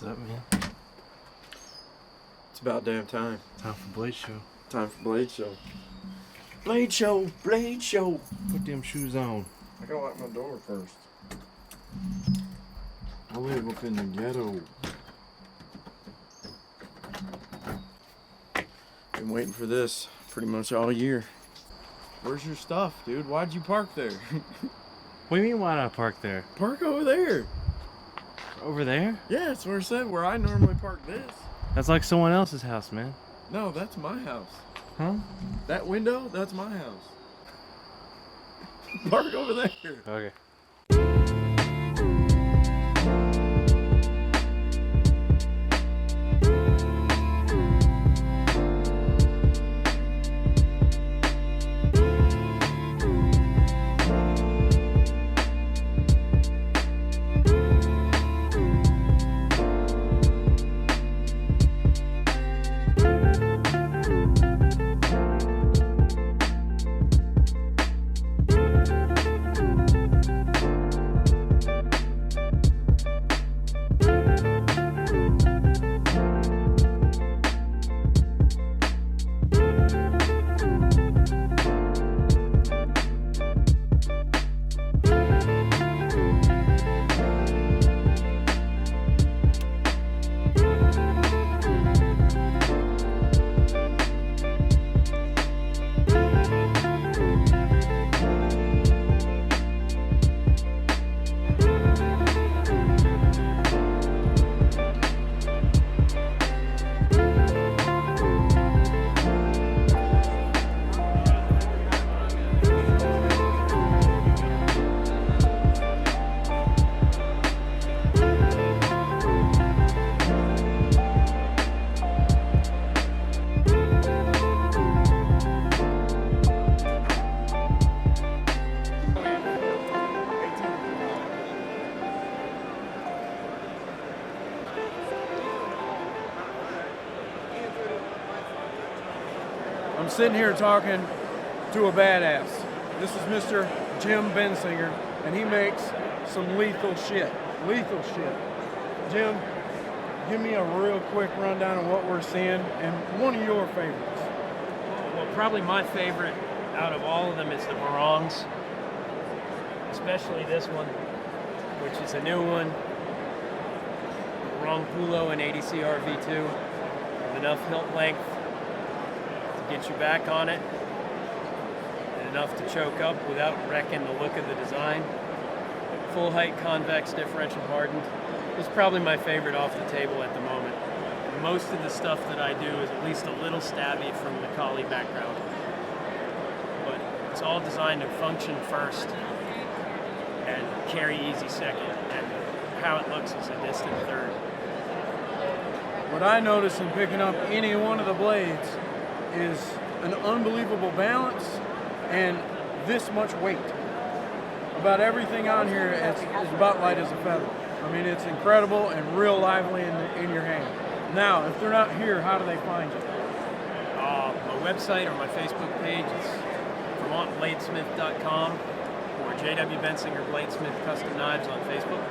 What's up, man? It's about damn time. Time for Blade Show. Time for Blade Show. Blade Show, Blade Show. Put them shoes on. I gotta lock my door first. I live up in the ghetto. Been waiting for this pretty much all year. Where's your stuff, dude? Why'd you park there? What do you mean, why did I park there? Park over there. Over there? Yeah, that's where I said where I normally park this. That's like someone else's house, man. No, that's my house. Huh? That window, that's my house. Park over there. Okay. I'm sitting here talking to a badass. This is Mr. Jim Bensinger, and he makes some lethal shit. Lethal shit. Jim, give me a real quick rundown of what we're seeing and one of your favorites. Well, probably my favorite out of all of them is the Barongs, especially this one, which is a new one. Barong Pulo and ADC RV2 with enough hilt length to get you back on it and enough to choke up without wrecking the look of the design. Full height convex differential hardened. It's probably my favorite off the table at the moment. Most of the stuff that I do is at least a little stabby from the collie background. But it's all designed to function first and carry easy second, and how it looks is a distant third. What I notice in picking up any one of the blades is an unbelievable balance and this much weight. About everything on here is about light as a feather. I mean, it's incredible and real lively in your hand. Now, if they're not here, how do they find you? My website or my Facebook page is VermontBladesmith.com or J.W. Bensinger Bladesmith Custom Knives on Facebook.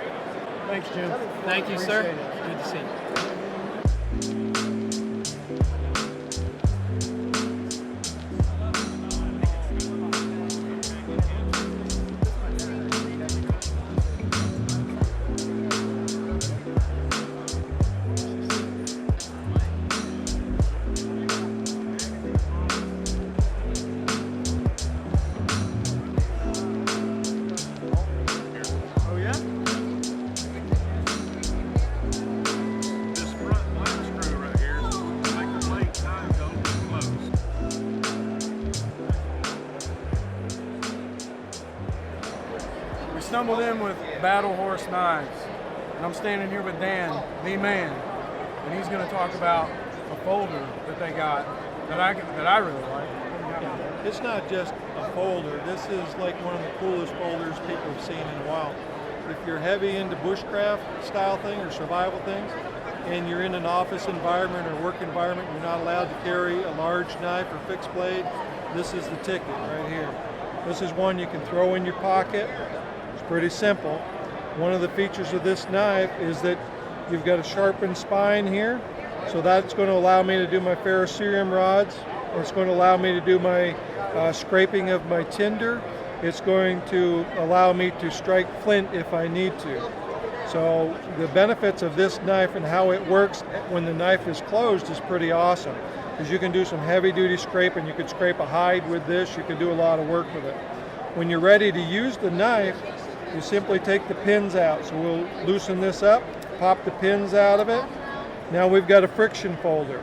Thanks, Jim. Thank you, sir. Appreciate it. Good to see you. Stumbled in with Battle Horse Knives, and I'm standing here with Dan, the man, and he's going to talk about a folder that they got that I really like. Yeah, it's not just a folder. This is like one of the coolest folders people have seen in a while. If you're heavy into bushcraft style thing or survival things, and you're in an office environment or work environment, you're not allowed to carry a large knife or fixed blade, this is the ticket right here. This is one you can throw in your pocket. Pretty simple. One of the features of this knife is that You've got a sharpened spine here, so that's going to allow me to do my ferrocerium rods. It's going to allow me to do my scraping of my tinder. It's going to allow me to strike flint if I need to. So the benefits of this knife and how it works when the knife is closed is pretty awesome, because you can do some heavy duty scraping. You could scrape a hide with this. You can do a lot of work with it. When you're ready to use the knife, you simply take the pins out. So we'll loosen this up, pop the pins out of it. Now we've got a friction folder.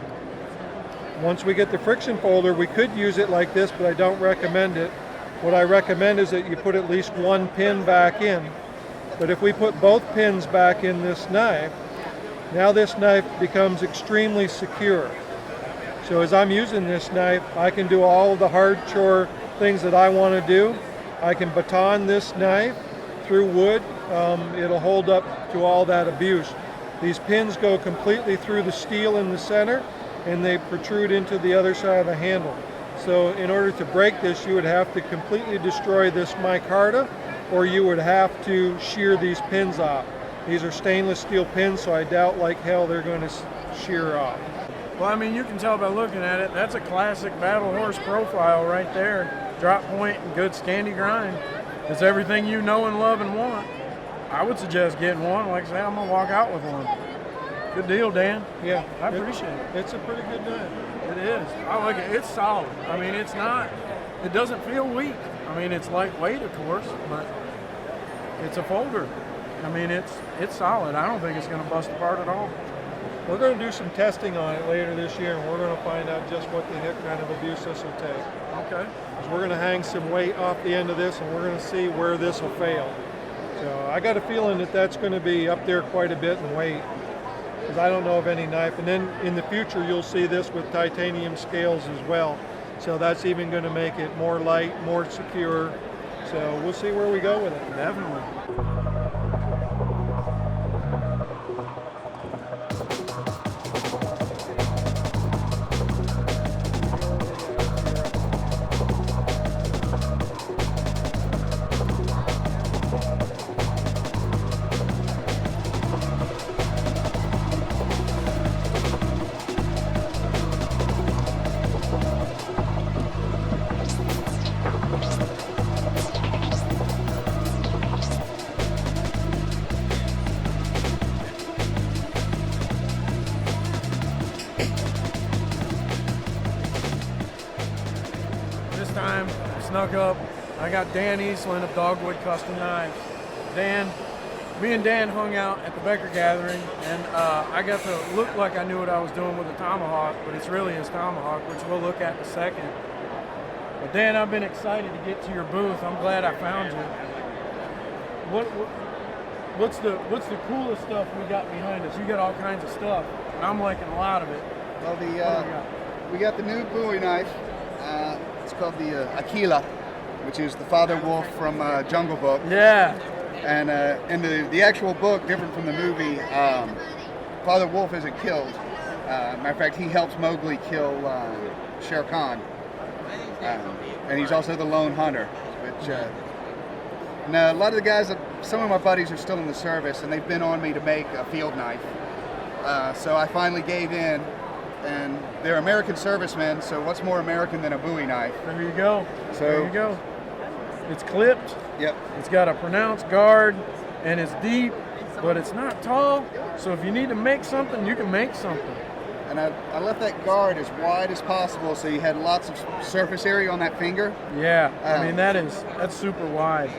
Once we get the friction folder, we could use it like this, but I don't recommend it. What I recommend is that you put at least one pin back in. But if we put both pins back in this knife, now this knife becomes extremely secure. So as I'm using this knife, I can do all of the hard chore things that I want to do. I can baton this knife through wood. It'll hold up to all that abuse. These pins go completely through the steel in the center, and they protrude into the other side of the handle. So in order to break this, you would have to completely destroy this micarta, or you would have to shear these pins off. These are stainless steel pins, so I doubt like hell they're going to shear off. Well, I mean, you can tell by looking at it, that's a classic battle horse profile right there. Drop point and good Scandi grind. It's everything you know and love and want. I would suggest getting one. Like I said, I'm gonna walk out with one. Good deal, Dan. Yeah, I appreciate it. It's a pretty good knife. It is. I like it. It's solid. I mean, it's not, it doesn't feel weak. I mean, it's lightweight, of course, but it's a folder. I mean, it's solid. I don't think it's going to bust apart at all. We're going to do some testing on it later this year, and we're going to find out just what the heck kind of abuse this will take. Okay. Because we're going to hang some weight off the end of this, and we're going to see where this will fail. So I got a feeling that that's going to be up there quite a bit in weight, because I don't know of any knife. And then in the future, you'll see this with titanium scales as well. So that's even going to make it more light, more secure. So we'll see where we go with it. Definitely. Snuck up. I got Dan Eastland of Dogwood Custom Knives. Me and Dan hung out at the Becker Gathering, and I got to look like I knew what I was doing with the tomahawk, but it's really his tomahawk, which we'll look at in a second. But Dan, I've been excited to get to your booth. I'm glad I found you. What's the coolest stuff we got behind us? You got all kinds of stuff, and I'm liking a lot of it. Well, we got the new Bowie knife. It's called the Aquila, which is the father wolf from Jungle Book. Yeah. And in the actual book, different from the movie, Father Wolf isn't killed. Matter of fact, he helps Mowgli kill Shere Khan. And he's also the lone hunter. Which, now, a lot of the guys, some of my buddies are still in the service, and they've been on me to make a field knife. So I finally gave in. And they're American servicemen, so what's more American than a Bowie knife? There you go. So, there you go. It's clipped. Yep. It's got a pronounced guard, and it's deep, but it's not tall. So if you need to make something, you can make something. And I left that guard as wide as possible, so you had lots of surface area on that finger. Yeah, I mean that's super wide.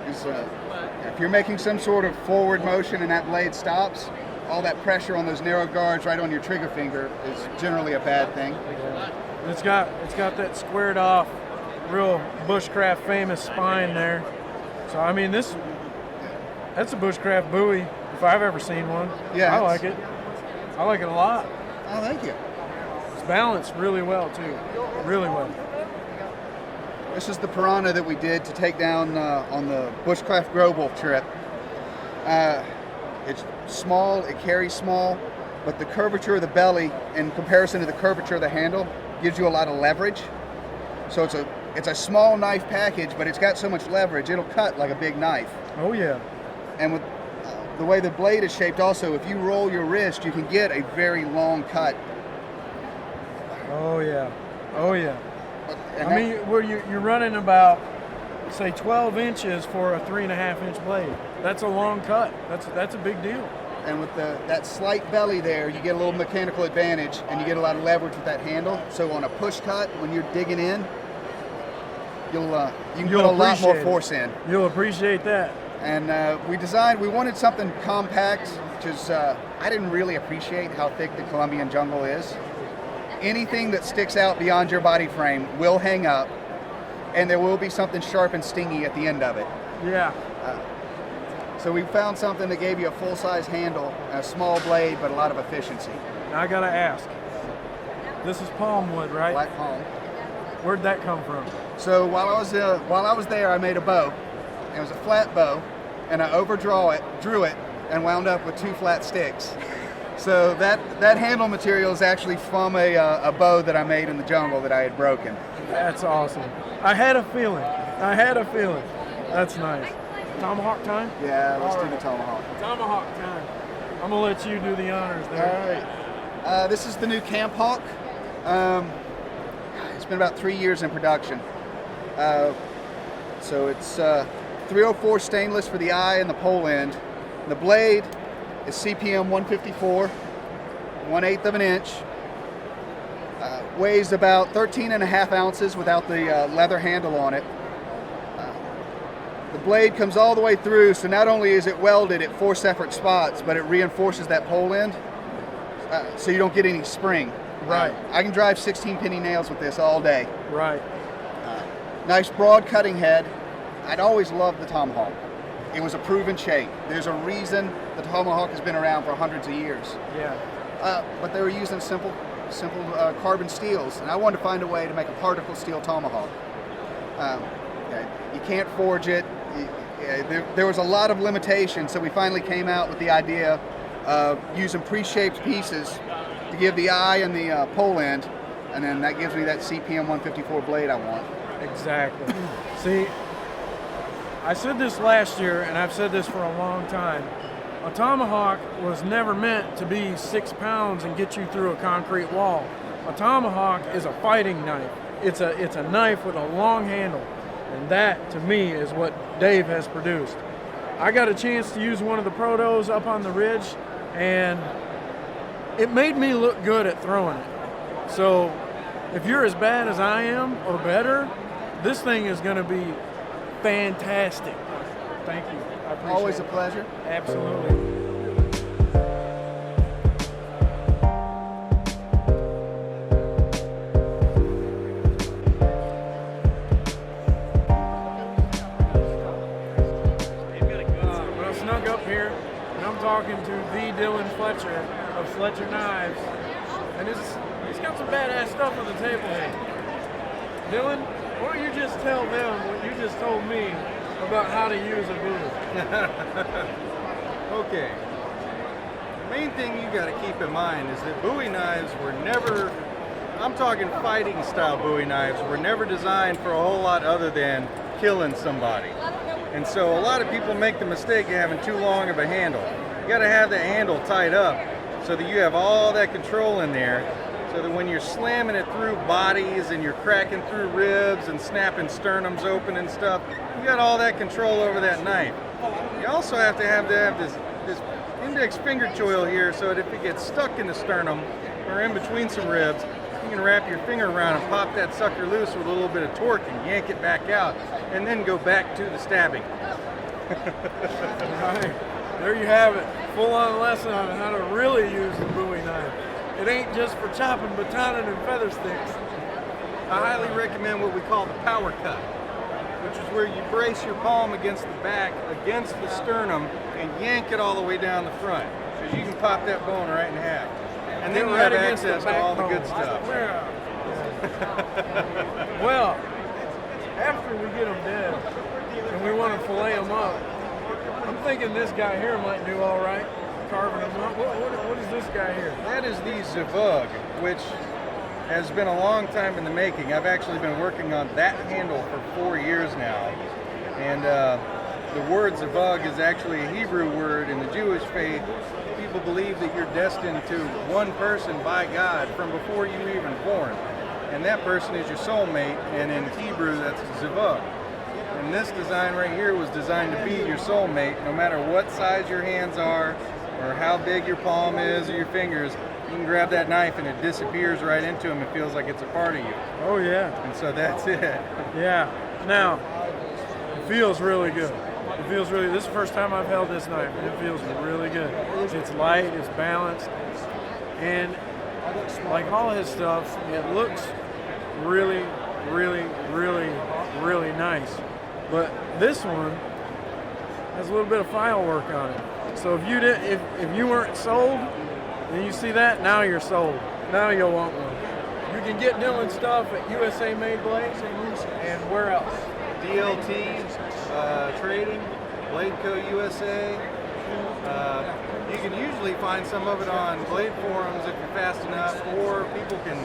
If you're making some sort of forward motion and that blade stops, all that pressure on those narrow guards right on your trigger finger is generally a bad thing. Yeah. It's got that squared off, real bushcraft famous spine there. So I mean that's a bushcraft Bowie if I've ever seen one. Yeah, I like it. I like it a lot. Oh, thank you. It's balanced really well too, really well. This is the Piranha that we did to take down on the Bushcraft Grow Wolf trip. It's small, it carries small, but the curvature of the belly in comparison to the curvature of the handle gives you a lot of leverage. So it's a small knife package, but it's got so much leverage, it'll cut like a big knife. Oh yeah. And the way the blade is shaped also, if you roll your wrist, you can get a very long cut. Oh yeah, oh yeah. And I mean, where you're running about, say, 12 inches for a 3.5-inch blade. That's a long cut. That's a big deal. And with that slight belly there, you get a little mechanical advantage, and you get a lot of leverage with that handle. So on a push cut, when you're digging in, you can put a lot more force in. You'll appreciate that. And we wanted something compact, because I didn't really appreciate how thick the Colombian jungle is. Anything that sticks out beyond your body frame will hang up, and there will be something sharp and stingy at the end of it. Yeah. So we found something that gave you a full-size handle, a small blade, but a lot of efficiency. Now I gotta ask. This is palm wood, right? Black palm. Where'd that come from? So while I was there, I made a bow. It was a flat bow, and I drew it, and wound up with 2 flat sticks. So that handle material is actually from a bow that I made in the jungle that I had broken. That's awesome. I had a feeling. That's nice. Tomahawk time? Yeah, let's do the tomahawk. Tomahawk time. I'm gonna let you do the honors there. All right. This is the new Camp Hawk. It's been about 3 years in production. So it's 304 stainless for the eye and the pole end. The blade is CPM 154, 1/8 of an inch. Weighs about 13.5 ounces without the leather handle on it. The blade comes all the way through, so not only is it welded at 4 separate spots, but it reinforces that pole end, so you don't get any spring. Right. I can drive 16 penny nails with this all day. Right. Nice broad cutting head. I'd always loved the tomahawk. It was a proven shape. There's a reason the tomahawk has been around for hundreds of years. Yeah. But they were using simple carbon steels, and I wanted to find a way to make a particle steel tomahawk. You can't forge it. There was a lot of limitations, so we finally came out with the idea of using pre-shaped pieces to give the eye and the pole end, and then that gives me that CPM 154 blade I want. Exactly. See, I said this last year, and I've said this for a long time. A tomahawk was never meant to be 6 pounds and get you through a concrete wall. A tomahawk is a fighting knife. It's a knife with a long handle. And that, to me, is what Dave has produced. I got a chance to use one of the protos up on the ridge, and it made me look good at throwing it. So if you're as bad as I am, or better, this thing is going to be fantastic. Thank you. I appreciate Always it. a pleasure. Absolutely. Talking to the Dylan Fletcher of Fletcher Knives, and he's got some badass stuff on the table here. Dylan, why don't you just tell them what you just told me about how to use a bowie? Okay. The main thing you got to keep in mind is that bowie knives were never, I'm talking fighting style bowie knives, were never designed for a whole lot other than killing somebody. And so a lot of people make the mistake of having too long of a handle. You got to have the handle tied up so that you have all that control in there, so that when you're slamming it through bodies and you're cracking through ribs and snapping sternums open and stuff, you got all that control over that knife. You also have to have this index finger choil here, so that if it gets stuck in the sternum or in between some ribs, you can wrap your finger around and pop that sucker loose with a little bit of torque and yank it back out, and then go back to the stabbing. Right. There you have it. Full-on lesson on how to really use the bowie knife. It ain't just for chopping batoning and feather sticks. I highly recommend what we call the power cut, which is where you brace your palm against the back, against the sternum, and yank it all the way down the front, because you can pop that bone right in half. And then you have access to all the good stuff. Well, after we get them dead, and we want to fillet them up, I'm thinking this guy here might do all right, carving them up. What is this guy here? That is the Zavug, which has been a long time in the making. I've actually been working on that handle for 4 years now. And the word zavug is actually a Hebrew word. In the Jewish faith, people believe that you're destined to one person by God from before you were even born. And that person is your soulmate, and in Hebrew that's zavug. And this design right here was designed to be your soulmate, no matter what size your hands are, or how big your palm is, or your fingers. You can grab that knife and it disappears right into them. It feels like it's a part of you. Oh yeah. And so that's it. Yeah. Now, it feels really good. It feels really. This is the first time I've held this knife, and it feels really good. It's light. It's balanced, and like all his stuff, it looks really, really, really, really nice. But this one has a little bit of file work on it. So if you weren't sold, and you see that, now you're sold. Now you'll want one. You can get Dylan stuff at USA Made Blades, and where else? DLT, Trading, Blade Co. USA. You can usually find some of it on Blade forums if you're fast enough, or people can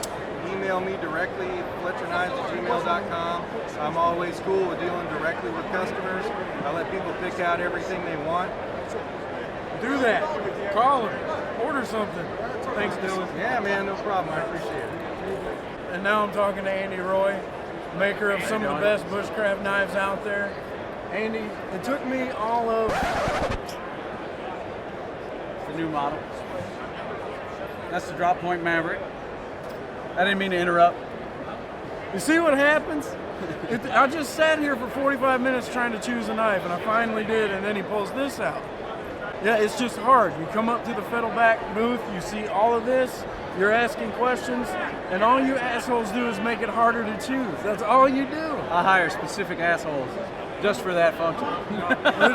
email me directly, fletcherknives@gmail.com. I'm always cool with dealing directly with customers. I let people pick out everything they want. Do that. Call them. Order something. Thanks, Dylan. Yeah, man, no problem. I appreciate it. And now I'm talking to Andy Roy, maker of some of the best bushcraft knives out there. Andy, it took me all of The new model. That's the Drop Point Maverick. I didn't mean to interrupt. You see what happens? I just sat here for 45 minutes trying to choose a knife, and I finally did, and then he pulls this out. Yeah, it's just hard. You come up to the Fiddleback booth, you see all of this, you're asking questions, and all you assholes do is make it harder to choose. That's all you do. I hire specific assholes just for that function.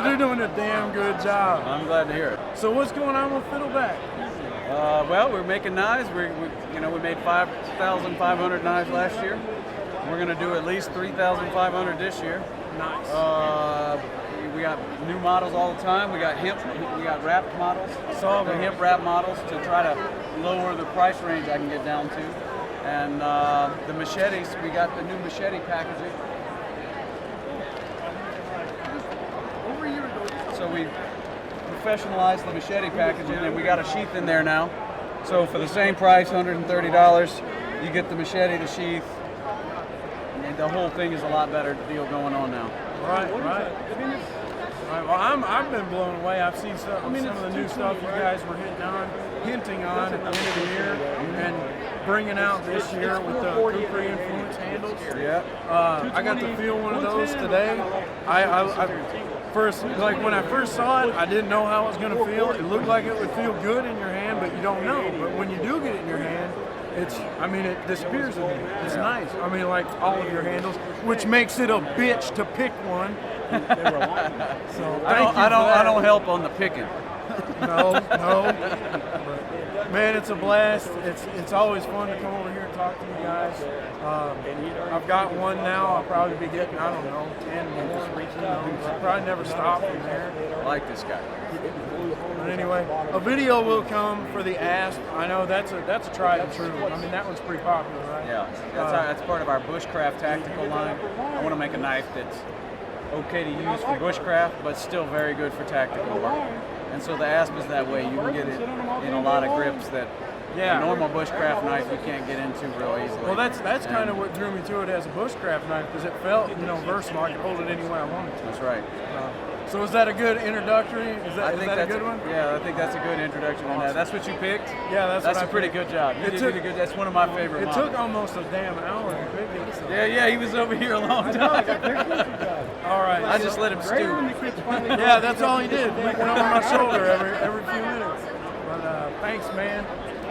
They're doing a damn good job. I'm glad to hear it. So what's going on with Fiddleback? Well, we're making knives. We made 5,500 knives last year. We're going to do at least 3,500 this year. Nice. We got new models all the time. We got wrapped models. Saw the that. hemp wrap models to try to lower the price range I can get down to. And the machetes, we got the new machete packaging. So we professionalized the machete packaging, and we got a sheath in there now. So for the same price, $130, you get the machete, the sheath, and the whole thing is a lot better deal going on now. Right. Well, I've been blown away. I've seen some of the new stuff you guys were hinting on at the end of the year, and bringing out this year with the Kukri influence handles. Yeah. I got to feel one of those today. When I first saw it, I didn't know how it was going to feel. It looked like it would feel good in your hand, but you don't know. But when you do get it in your hand, it disappears in you. It's nice. Like all of your handles, which makes it a bitch to pick one. So I don't help on the picking. No. But, man, it's a blast. It's always fun to come over here and talk to you guys. I've got one now. I'll probably be getting, 10 more. I'll probably never stop from there. I like this guy. But anyway, a video will come for the Asp. I know that's a tried and true. That one's pretty popular, right? Yeah, that's part of our bushcraft tactical line. I want to make a knife that's okay to use for bushcraft, but still very good for tactical work. And so the Asp is that way. You can get it in a lot of grips that a normal bushcraft knife you can't get into real easily. Well, that's kind of what drew me to it as a bushcraft knife, because it felt, versatile. I could hold it any way I wanted to. That's right. So is that a good introductory? Is that a good one? Yeah, I think that's a good introduction. Awesome. That's what you picked? Yeah, that's a pretty good job. That's one of my favorite models. It took almost a damn hour to pick it. So. Yeah, he was over here a long time. All right. I just let him stew. Yeah, that's all he did. Looking over my shoulder every few minutes. But thanks, man.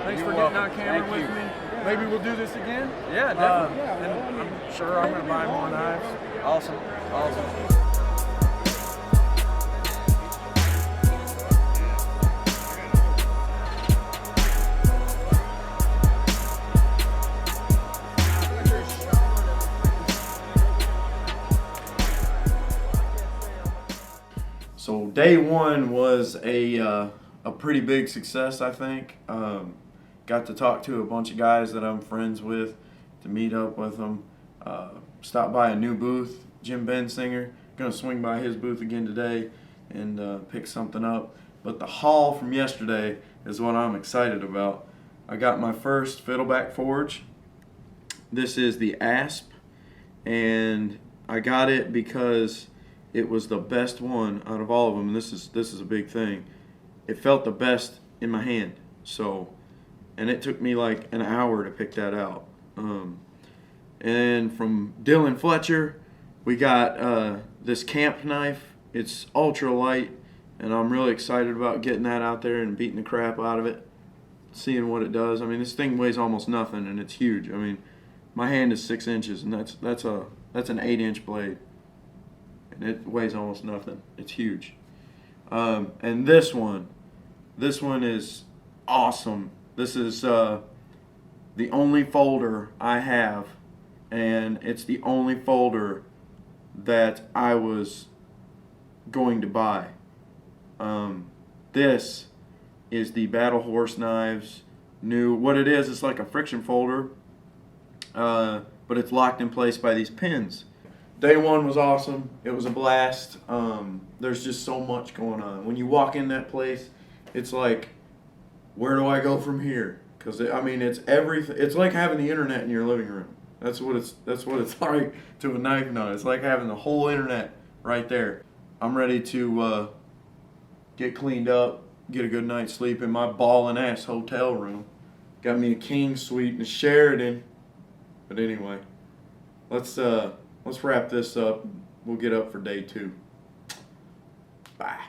Thanks for getting on camera with me. Maybe we'll do this again? Yeah, definitely. And I'm sure I'm going to buy more knives. Awesome. So day one was a pretty big success, I think. Got to talk to a bunch of guys that I'm friends with, to meet up with them. Stopped by a new booth, Jim Bensinger, gonna swing by his booth again today and pick something up. But the haul from yesterday is what I'm excited about. I got my first Fiddleback Forge. This is the Asp, and I got it because it was the best one out of all of them. This is a big thing. It felt the best in my hand. So, and it took me like an hour to pick that out. And from Fletcher, we got this camp knife. It's ultra light, and I'm really excited about getting that out there and beating the crap out of it, seeing what it does. I mean, this thing weighs almost nothing, and it's huge. I mean, my hand is 6 inches, and that's an 8-inch blade, and it weighs almost nothing. It's huge. And this one is awesome. This is the only folder I have, and it's the only folder that I was going to buy. This is the Battle Horse Knives new. What it is, it's like a friction folder, but it's locked in place by these pins. Day one was awesome. It was a blast. There's just so much going on. When you walk in that place, it's like, where do I go from here? Because I mean, it's everything. It's like having the internet in your living room. That's what it's like to a knife nut. It's like having the whole internet right there. I'm ready to get cleaned up, get a good night's sleep in my ballin' ass hotel room. Got me a king suite and a Sheraton. But anyway, let's wrap this up. We'll get up for day 2. Bye.